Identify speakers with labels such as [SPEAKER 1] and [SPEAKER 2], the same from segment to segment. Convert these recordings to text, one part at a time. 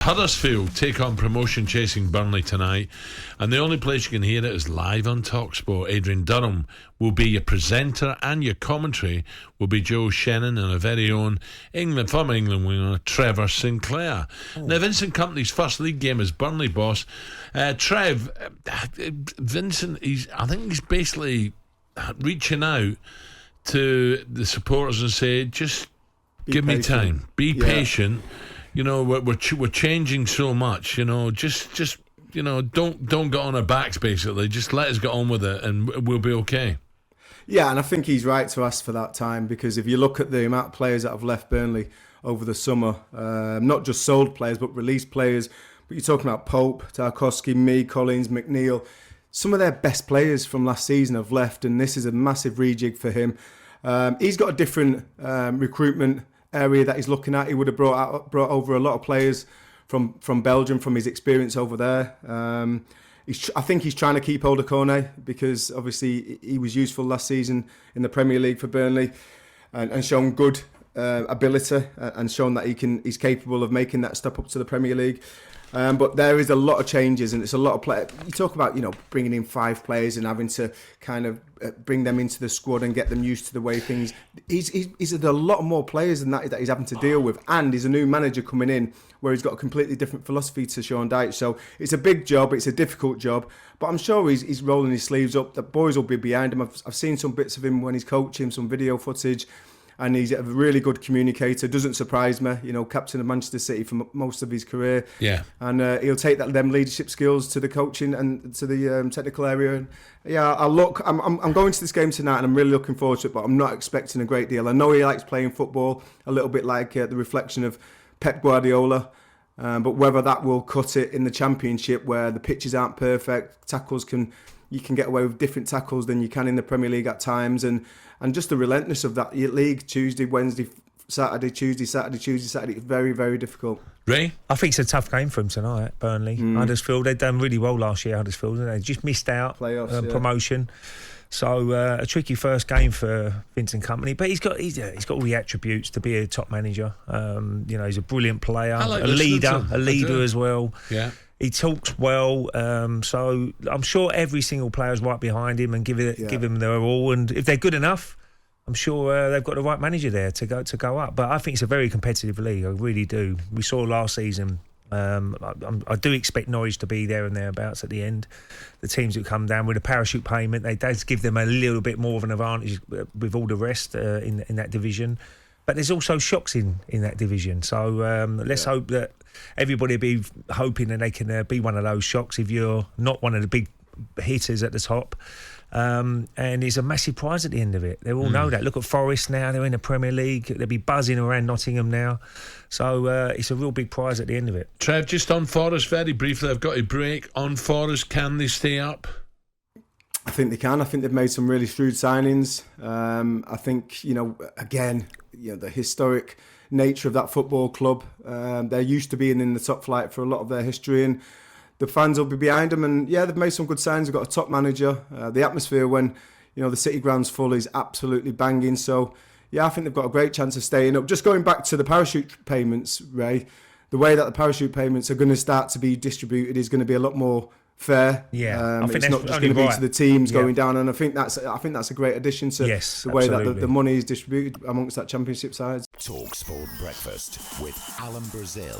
[SPEAKER 1] Huddersfield take on promotion chasing Burnley tonight, and the only place you can hear it is live on talkSPORT. Adrian Durham will be your presenter, and your commentary will be Joe Shannon and our very own former England winger Trevor Sinclair. Now, Vincent Kompany's first league game is Burnley boss. Trev, Vincent, I think he's basically reaching out to the supporters and say, just give me time, be patient. You know, we're changing so much. You know, just don't get on our backs. Basically, just let us get on with it, and we'll be okay.
[SPEAKER 2] Yeah, and I think he's right to ask for that time, because if you look at the amount of players that have left Burnley over the summer, not just sold players but released players. But you're talking about Pope, Tarkowski, me, Collins, McNeil. Some of their best players from last season have left, and this is a massive rejig for him. He's got a different recruitment area that he's looking at. He would have brought over a lot of players from Belgium, from his experience over there. I think he's trying to keep hold of Kone, because obviously he was useful last season in the Premier League for Burnley and shown good ability and shown that he's capable of making that step up to the Premier League. But there is a lot of changes, and it's a lot of play. You talk about, bringing in 5 players and having to kind of bring them into the squad and get them used to the way things. He's had a lot more players than that he's having to deal with, and he's a new manager coming in where he's got a completely different philosophy to Sean Dyche. So it's a big job, it's a difficult job, but I'm sure he's rolling his sleeves up. The boys will be behind him. I've seen some bits of him when he's coaching, some video footage. And he's a really good communicator. Doesn't surprise me. Captain of Manchester City for most of his career. Yeah. And he'll take them leadership skills to the coaching and to the technical area. And yeah, I'm going to this game tonight, and I'm really looking forward to it. But I'm not expecting a great deal. I know he likes playing football, a little bit like the reflection of Pep Guardiola. But whether that will cut it in the Championship, where the pitches aren't perfect, you can get away with different tackles than you can in the Premier League at times, and just the relentlessness of that league, Tuesday, Wednesday, Saturday, Tuesday, Saturday, Tuesday, Saturday, it's very, very difficult.
[SPEAKER 1] Ray?
[SPEAKER 3] I think it's a tough game for them tonight, Burnley. Huddersfield, they've done really well last year, Huddersfield, didn't they? Just missed out promotion. So a tricky first game for Vincent Kompany, but he's got all the attributes to be a top manager. He's a brilliant player, a leader as well. Yeah. He talks well, so I'm sure every single player's right behind him and give him their all. And if they're good enough, I'm sure they've got the right manager there to go up. But I think it's a very competitive league. I really do. We saw last season. I do expect Norwich to be there and thereabouts at the end. The teams that come down with a parachute payment, they does give them a little bit more of an advantage with all the rest in that division. But there's also shocks in that division. So let's hope that everybody be hoping that they can be one of those shocks if you're not one of the big hitters at the top. And it's a massive prize at the end of it. They all know that. Look at Forest now. They're in the Premier League. They'll be buzzing around Nottingham now. So it's a real big prize at the end of it.
[SPEAKER 1] Trev, just on Forest, very briefly, I've got a break. On Forest, can they stay up?
[SPEAKER 2] I think they can. I think they've made some really shrewd signings. I think, again, the historic nature of that football club. They're used to being in the top flight for a lot of their history, and the fans will be behind them. And yeah, they've made some good signs. They've got a top manager. The atmosphere when the City ground's full is absolutely banging. So yeah, I think they've got a great chance of staying up. Just going back to the parachute payments, Ray, the way that the parachute payments are going to start to be distributed is going to be a lot more fair.
[SPEAKER 3] Yeah,
[SPEAKER 2] it's not just going to be to the teams going down, and I think that's a great addition to the way that the money is distributed amongst that Championship sides.
[SPEAKER 4] talkSPORT Breakfast with Alan Brazil,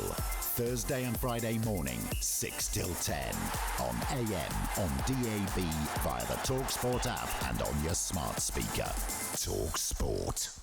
[SPEAKER 4] Thursday and Friday morning, 6 till 10 on AM, on DAB, via the talkSPORT app, and on your smart speaker. talkSPORT.